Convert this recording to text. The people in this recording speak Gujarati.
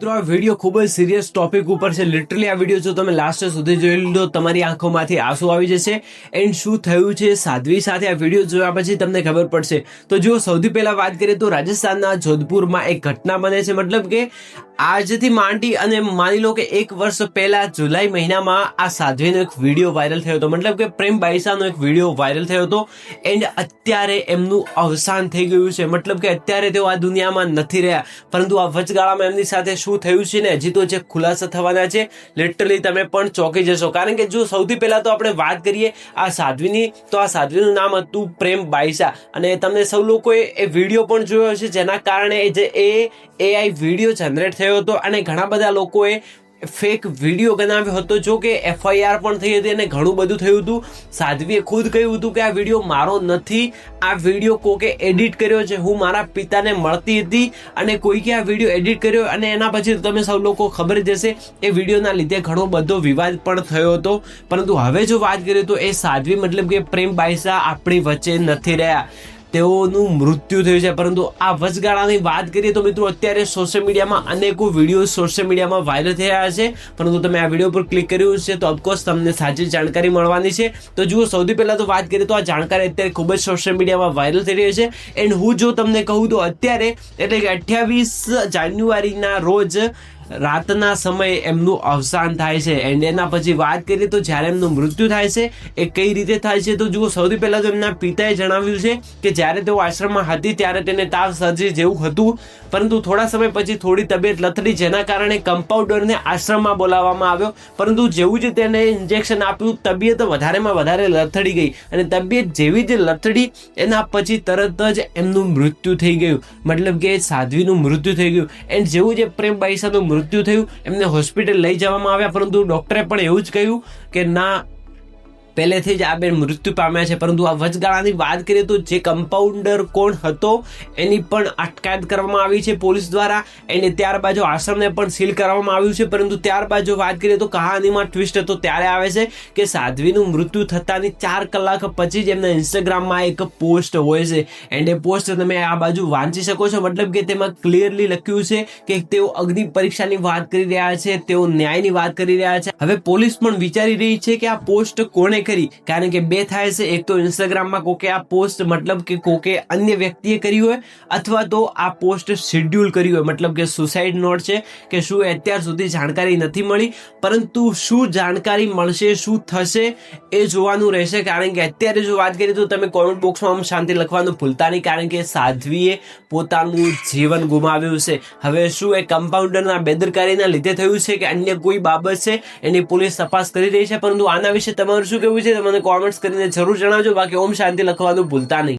મિત્રો આ વિડીયો ખૂબ જ સિરિયસ ટોપિક ઉપર છે. લિટરલી આ વિડીયો જો તમે લાસ્ટ સુધી જોઈ લીધો તમારી આંખોમાંથી આંસુ આવી જશે. એન્ડ શું થયું છે સાધ્વી સાથે આ વિડીયો જોયા પછી તમને ખબર પડશે. તો જો સૌથી પહેલા વાત કરીએ તો રાજસ્થાનના જોધપુરમાં એક ઘટના બને છે. મતલબ કે આજથી માંડી અને માની લો કે એક વર્ષ પહેલા જુલાઈ મહિનામાં આ સાધ્વીનો એક વિડીયો વાયરલ થયો હતો. મતલબ કે પ્રેમ બાઈસાનો એક વિડીયો વાયરલ થયો હતો. એન્ડ અત્યારે એમનું અવસાન થઈ ગયું છે. મતલબ કે અત્યારે તેઓ આ દુનિયામાં નથી રહ્યા, પરંતુ આ વચગાળામાં એમની સાથે શું થયું છે ને હજી તો જે ખુલાસા થવાના છે. લિટરલી તમે પણ ચોંકી જશો. કારણ કે જો સૌથી પહેલા તો આપણે વાત કરીએ આ સાધ્વીની, તો આ સાધ્વીનું નામ હતું પ્રેમ બાઈસા. અને તમને સૌ લોકોએ એ વિડીયો પણ જોયો હશે, જેના કારણે જે એઆઈ વિડીયો જનરેટ થયો હતો અને ઘણા બધા લોકોએ ફેક વિડીયો બનાવ્યો હતો. જો કે એફઆઈઆર પણ થઈ હતી અને ઘણું બધું થયું હતું. સાધ્વીએ ખુદ કહ્યું હતું કે આ વિડીયો મારો નથી, આ વિડીયો કોકે એડિટ કર્યો છે. હું મારા પિતાને મળતી હતી અને કોઈકે આ વિડીયો એડિટ કર્યો. અને એના પછી તમે સૌ લોકો ખબર જ હશે એ વિડીયોના લીધે ઘણો બધો વિવાદ પણ થયો હતો. પરંતુ હવે જો વાત કરીએ તો એ સાધ્વી મતલબ કે પ્રેમ બાઈસા આપણી વચ્ચે નથી રહ્યા, તેઓનું મૃત્યુ થયું છે. પરંતુ આ વચગાળાની વાત કરીએ તો મિત્રો અત્યારે સોશિયલ મીડિયામાં અનેકો વિડીયો સોશિયલ મીડિયામાં વાયરલ થઈ રહ્યા છે. પરંતુ તમે આ વિડીયો પર ક્લિક કર્યું છે તો ઓફકોર્સ તમને સાચી જાણકારી મળવાની છે. તો જુઓ, સૌથી પહેલા તો વાત કરીએ તો આ જાણકારી અત્યારે ખૂબ જ સોશિયલ મીડિયામાં વાયરલ થઈ રહી છે. એન્ડ હું જો તમને કહું તો અત્યારે એટલે કે 28 જાન્યુઆરીના રોજ રાતના સમયે એમનું અવસાન થાય છે. એન્ડ એના પછી વાત કરીએ તો જ્યારે એમનું મૃત્યુ થાય છે એ કઈ રીતે થાય છે. તો જુઓ, સૌથી પહેલા તો એમના પિતાએ જણાવ્યું છે કે જ્યારે તેઓ આશ્રમમાં હતી ત્યારે તેને તાવ સર્જી જેવું હતું, પરંતુ થોડા સમય પછી થોડી તબિયત લથડી, જેના કારણે કમ્પાઉન્ડરને આશ્રમમાં બોલાવવામાં આવ્યો. પરંતુ જેવું જ તેને ઇન્જેક્શન આપ્યું, તબિયત વધારેમાં વધારે લથડી ગઈ અને તબિયત જેવી જ લથડી એના પછી તરત જ એમનું મૃત્યુ થઈ ગયું. મતલબ કે સાધ્વીનું મૃત્યુ થઈ ગયું. એન્ડ જેવું જે પ્રેમ બાઈસાનું મૃત્યુ થયું એમને હોસ્પિટલ લઈ જવામાં આવ્યા, પરંતુ ડોક્ટરે પણ એવું જ કહ્યું કે ના, પહેલેથી જ આ બેન મૃત્યુ પામ્યા છે. પરંતુ આ વચગાળાની વાત કરીએ તો જે કમ્પાઉન્ડર કોણ હતો એની પણ અટકાયત કરવામાં આવી છે પોલીસ દ્વારા. એને ત્યારબાદ આશ્રમને પણ સીલ કરવામાં આવ્યું છે. પરંતુ ત્યારબાદ જો વાત કરીએ તો કહાનીમાં ટ્વિસ્ટ તો ત્યારે આવે છે કે સાધ્વીનું મૃત્યુ થતાની 4 કલાક પછી જ એમના ઇન્સ્ટાગ્રામમાં એક પોસ્ટ હોય છે. એન્ડ એ પોસ્ટ તમે આ બાજુ વાંચી શકો છો. મતલબ કે તેમાં ક્લિયરલી લખ્યું છે કે તેઓ અગ્નિ પરીક્ષાની વાત કરી રહ્યા છે, તેઓ ન્યાયની વાત કરી રહ્યા છે. હવે પોલીસ પણ વિચારી રહી છે કે આ પોસ્ટ કોણે કરી, કારણ કે બે થાય છે. એક તો ઇન્સ્ટાગ્રામમાં કોકે આ પોસ્ટ મતલબ કે કોકે અન્ય વ્યક્તિએ કરી હોય, અથવા તો આ પોસ્ટ શેડ્યુલ કરી હોય. મતલબ કે સુસાઇડ નોટ છે કે શું, અત્યાર સુધી જાણકારી નથી મળી. પરંતુ શું જાણકારી મળશે, શું થશે એ જોવાનું રહેશે. કારણ કે અત્યારે જો વાત કરીએ તો તમે કોમેન્ટ બોક્સમાં શાંતિ લખવાનું ભૂલતા નહીં, કારણ કે સાધ્વીએ પોતાનું જીવન ગુમાવ્યું છે. હવે શું એ કમ્પાઉન્ડરના બેદરકારીના લીધે થયું છે કે અન્ય કોઈ બાબત છે, એની પોલીસ તપાસ કરી રહી છે. પરંતુ આના વિશે તમારું શું કહેવું છે મને કોમેન્ટ્સ કરીને જરૂર જણાવજો. બાકી ઓમ શાંતિ લખવાનું ભૂલતા નહીં.